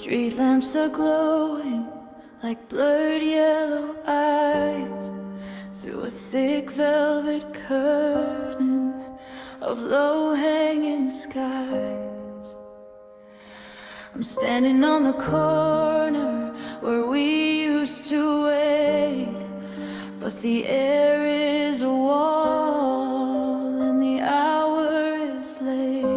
Street lamps are glowing like blurred yellow eyes through a thick velvet curtain of low-hanging skies. I'm standing on the corner where we used to wait, but the air is a wall and the hour is late.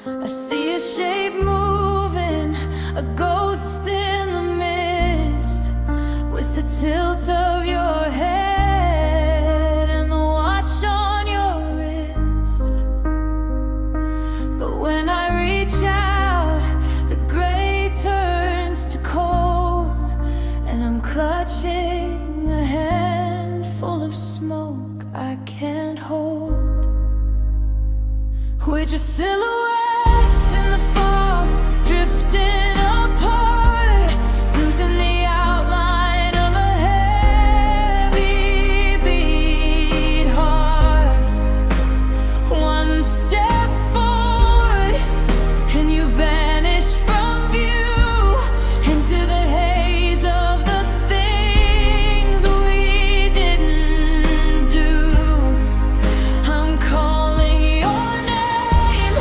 I see a shape moving, a ghost in the mist, with the tilt of your head and the watch on your wrist. But when I reach out, the gray turns to cold, and I'm clutching a handful of smoke I can't hold. We're just silhouettes in the fog, drifting apart, losing the outline of a heavy beat heart. One step forward and you vanish from view into the haze of the things we didn't do. I'm calling your name,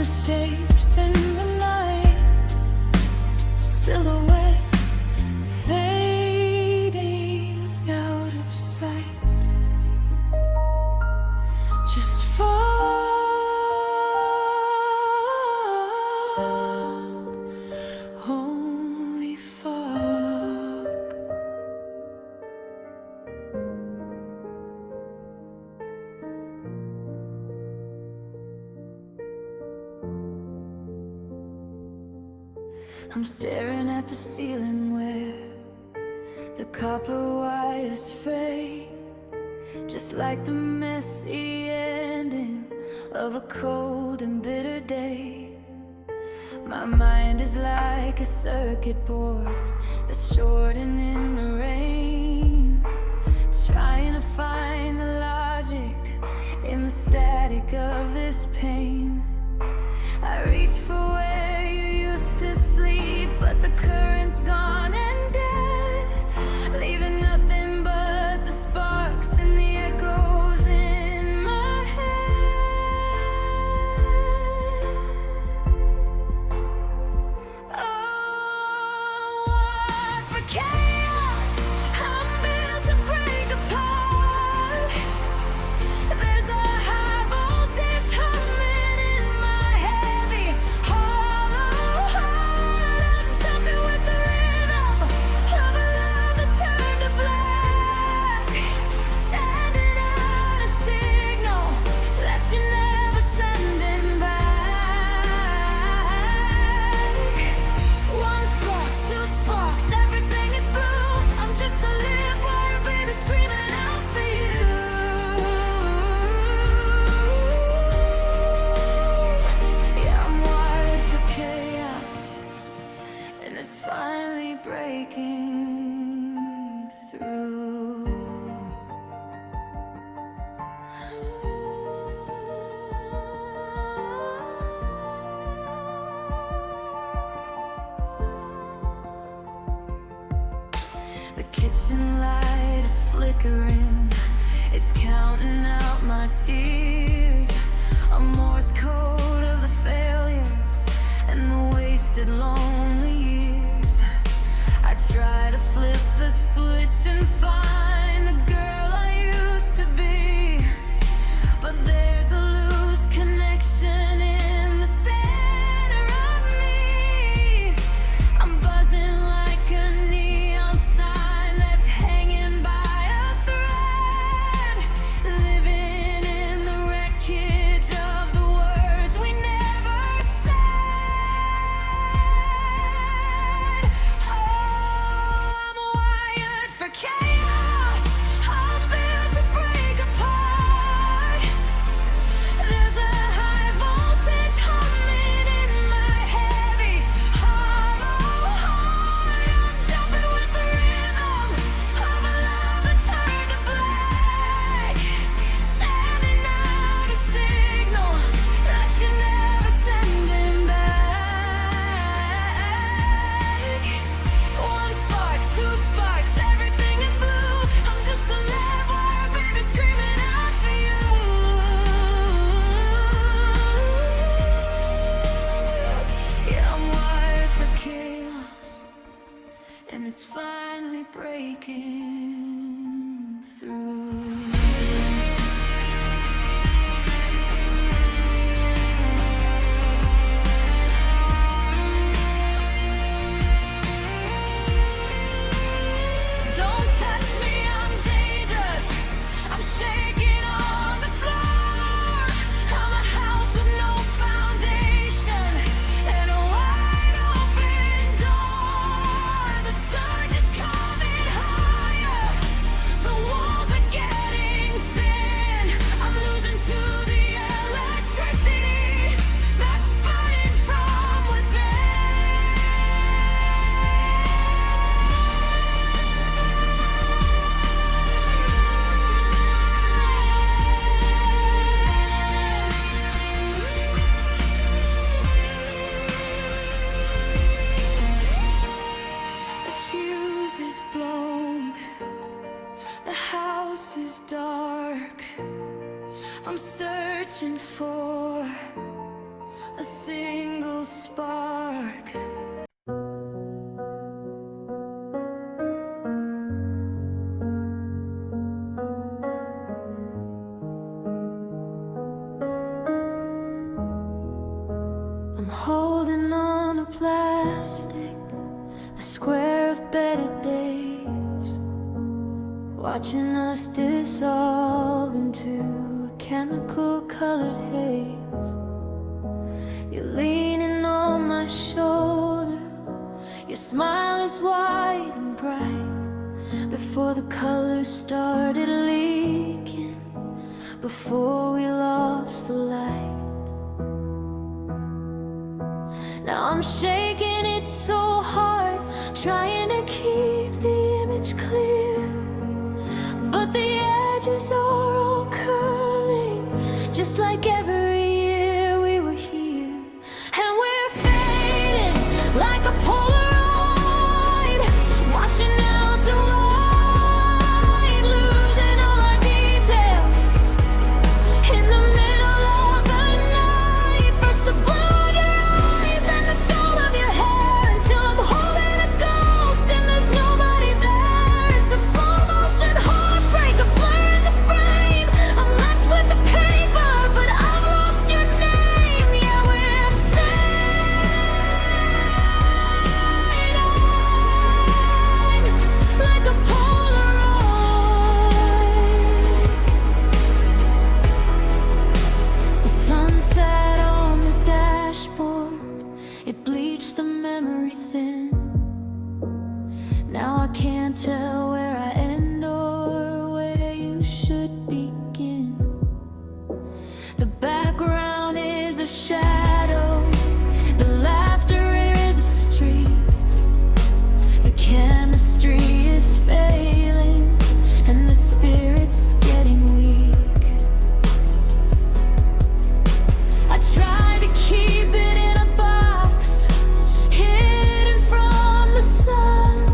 the shapes in the night, silhouettes fading out of sight. Just fuck, holy fuck. I'm staring at the ceiling where the copper wires fray, just like the messy ending of a cold and bitter day. My mind is like a circuit board that's shorting in the rain, trying to find the logic in the static of this pain. I reach for where you used to sleep, but the current's gone and dead, leaving nothing but the sparks and the echoes in my head. Oh, what for chaos? I'm built to break apart. There's a high voltage humming in my heavy hollow heart. I'm jumping with the rhythm of a love that turned to black, sending out a signal that you're never sending back. One spark, two sparks, everything is blue. I'm just a live wire baby screaming out for you. Yeah, I'm wired for chaos, and it's finally breaking through. The kitchen light is flickering, it's counting out my tears, a Morse code of the failures and the wasted lonely years. I try to flip the switch and find the girl I used to be, but there's a loose connection in the center of me. I'm buzzing like a neon sign that's hanging by a thread, living in the wreckage of the words we never said. Oh, I'm wired for chaos. I'm built to break apart. There's a high voltage humming in my heavy hollow heart. I'm jumping with the rhythm of a love that turned to black, sending out a signal that you're never sending back. One spark, two sparks, everything is blue. I'm just a live wire baby screaming out for you. Yeah, I'm wired for chaos, and it's finally breaking through. Don't touch me, I'm dangerous. I'm shaking on the floor. I'm a house with no foundation and a wide open door. The surge is coming higher. The walls are getting thin. I'm losing to the electricity that's burning from The fuse is blown, the house is dark. I'm searching for a single spark. I'm holding on to plastic, a square of better days, watching us dissolve into a chemical colored haze. You're leaning on my shoulder, your smile is wide and bright. Before the colors started leaking, before we lost the light. Now I'm shaking it so hard, trying to keep the image clear, but the edges are all curling, just like every year we were here. And we're fading like a Polaroid, washing out to white, losing all our details in the middle of the night. First the blue of your eyes, then the gold of your hair, until I'm holding a ghost and there's nobody there. It's a slow motion heartbreak, a blur in the frame. I'm left with the paper, but I've lost your name. Yeah, we're fading like a Polaroid. The sunset on the dashboard, it bleached the memory thin. Now I can't tell where I end or where you should begin. The background is a shadow, the laughter is a street. The chemistry is failing, and the spirit's getting weak. I tried to keep it in a box, hidden from the sun,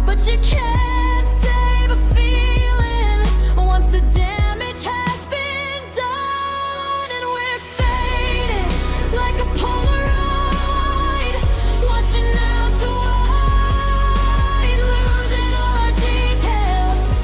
but you can't save a feeling once the damage has been done. And we're fading like a Polaroid, washing out to white, losing all our details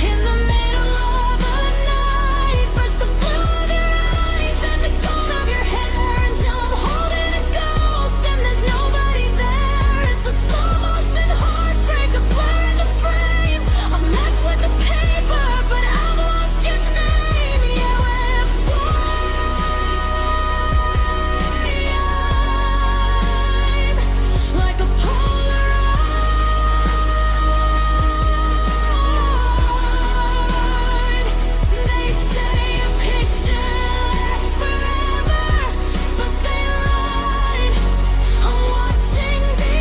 in the middle of the night. First the blue of your eyes, then the gold of your hair, until I'm holding a ghost and there's nobody there. It's a slow motion heartbreak, a blur in the frame. I'm left with the paper, but I've lost your name. Yeah, we're fading like a Polaroid. They say a picture lasts forever, but they lied. I'm watching the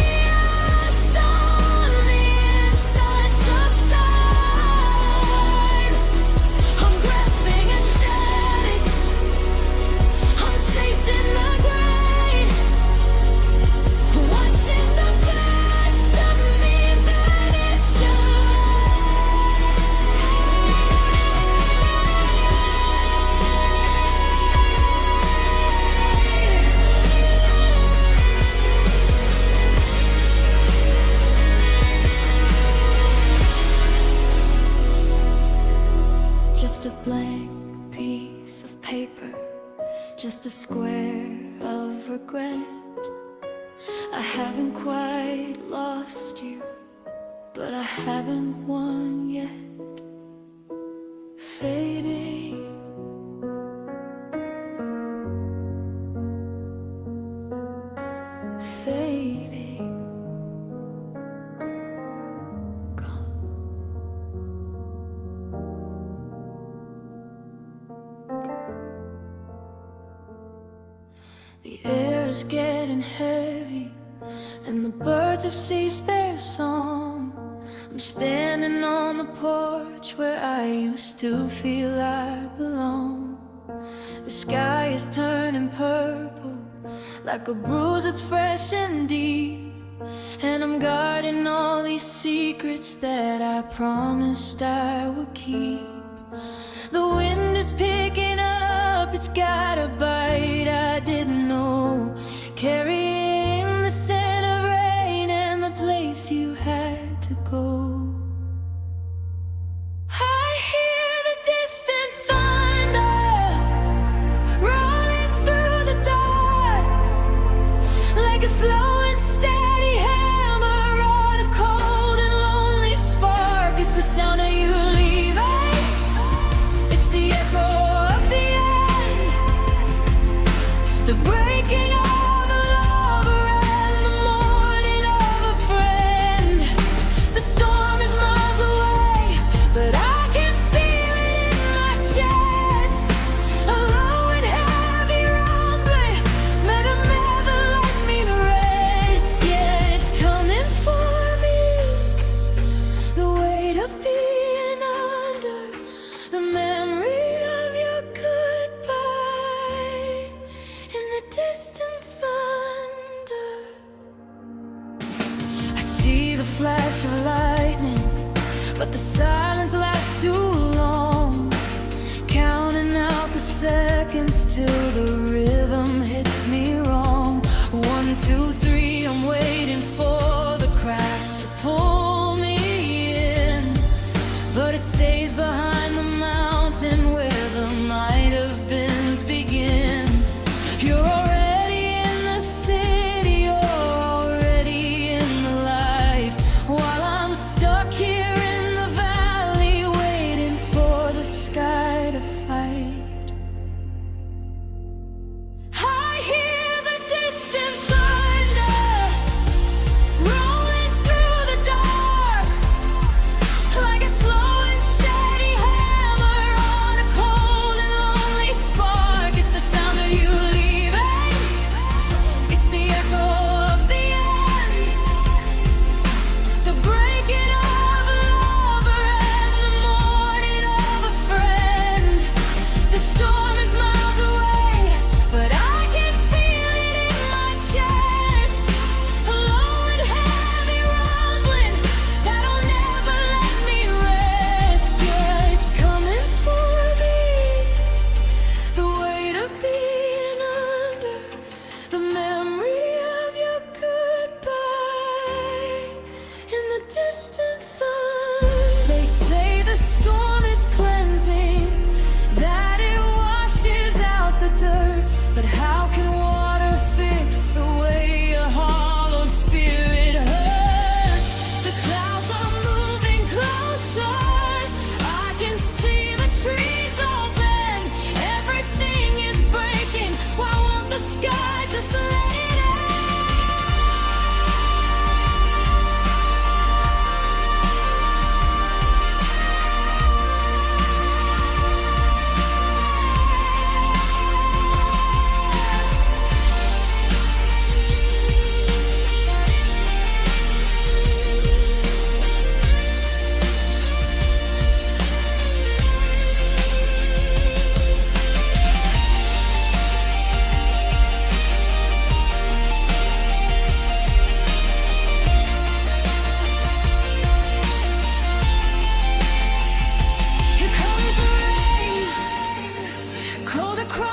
us on the inside subside. I'm grasping at static, I'm chasing the gray, watching the best of me vanish away. Just a blank piece of paper, just a square of regret. I haven't quite lost you, but I haven't won yet. Fading, fading, gone. The air is getting heavy, and the birds have ceased their song. I'm standing on the porch where I used to feel I belong. The sky is turning purple, like a bruise that's fresh and deep, and I'm guarding all these secrets that I promised I would keep. The wind is picking up, it's got a bite.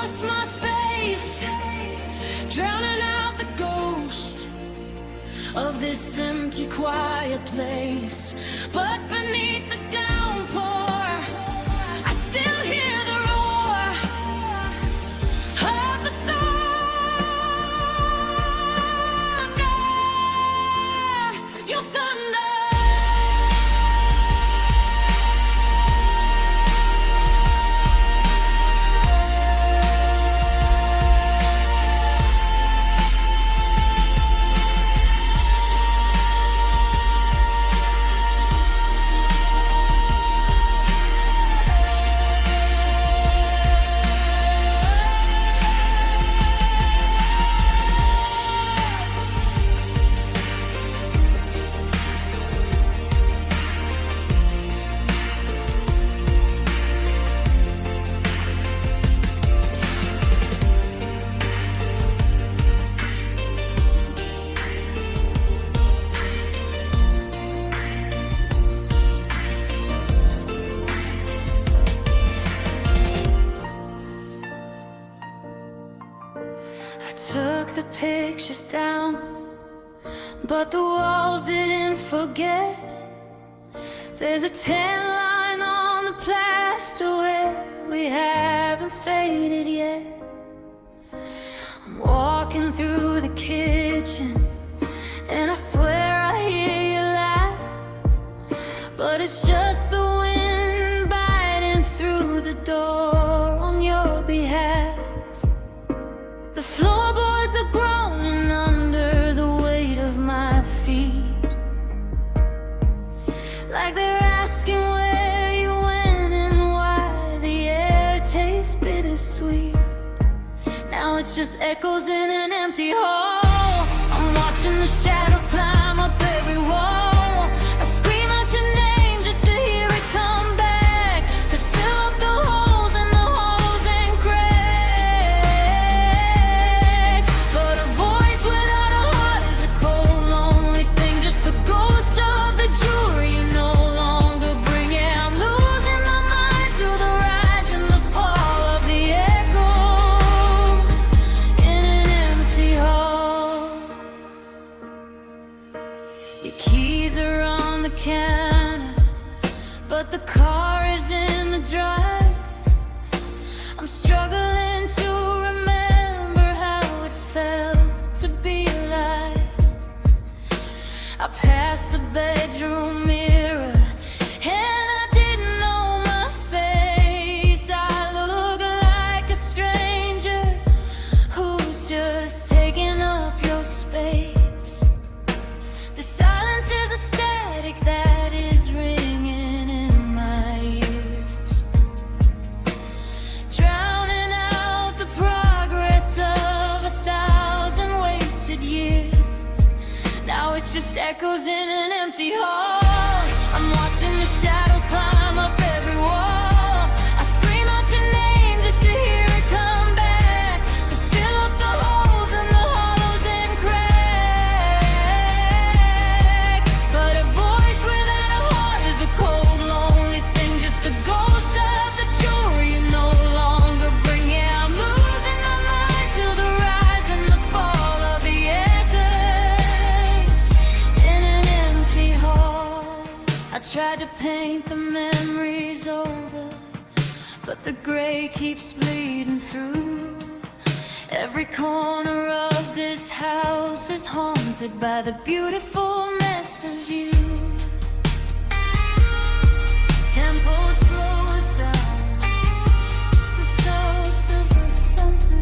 across my face, drowning out the ghost of this empty, quiet place. But beneath the downpour, I still hear the roar of the thunder. Your thunder. I took the pictures down, but the walls didn't forget. There's a tan line on the plaster where we haven't faded yet. I'm walking through the kitchen, and I swear I hear you laugh, but it's just the wind biting through the door on your behalf. The floorboards are groaning under the weight of my feet, like they're asking where you went and why the air tastes bittersweet. Now it's just echoes in an empty hall. I'm watching the shadows climb up every wall. I scream out your name just to hear it come back, to fill up the holes in the hollows and cracks. But a voice without a heart is a cold, lonely thing, just the ghost of the jewelry you no longer bring. Yeah, I'm losing my mind to the rise and the fall of the echoes in an empty hall. Your keys are on the counter, but the car is in the drive. I'm struggling to remember how it felt to be alive. I passed the bedroom mirror, and I didn't know my face. I look like a stranger who's just taking up your space. The silence is a static that is ringing in my ears, drowning out the progress of 1,000 wasted years. Now it's just echoes in an empty hall. I'm watching the shadows climb up every wall. I scream out your name just to hear it come back, to fill up the holes in the hollows and cracks. But a voice without a heart is a cold, lonely thing, just the ghost of the jewelry you no longer bring. Yeah, I'm losing my mind to the rise and the fall of the echoes in an empty hall. I tried to paint the memories over, but the gray keeps bleeding through. Every corner of this house is haunted by the beautiful mess of you. Tempo slows down, just the sound of a thunder.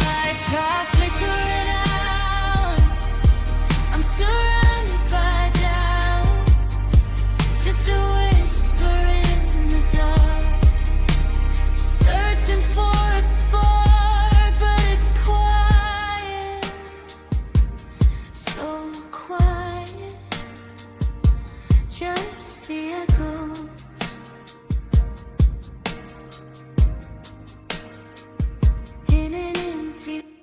Lights are flickering. to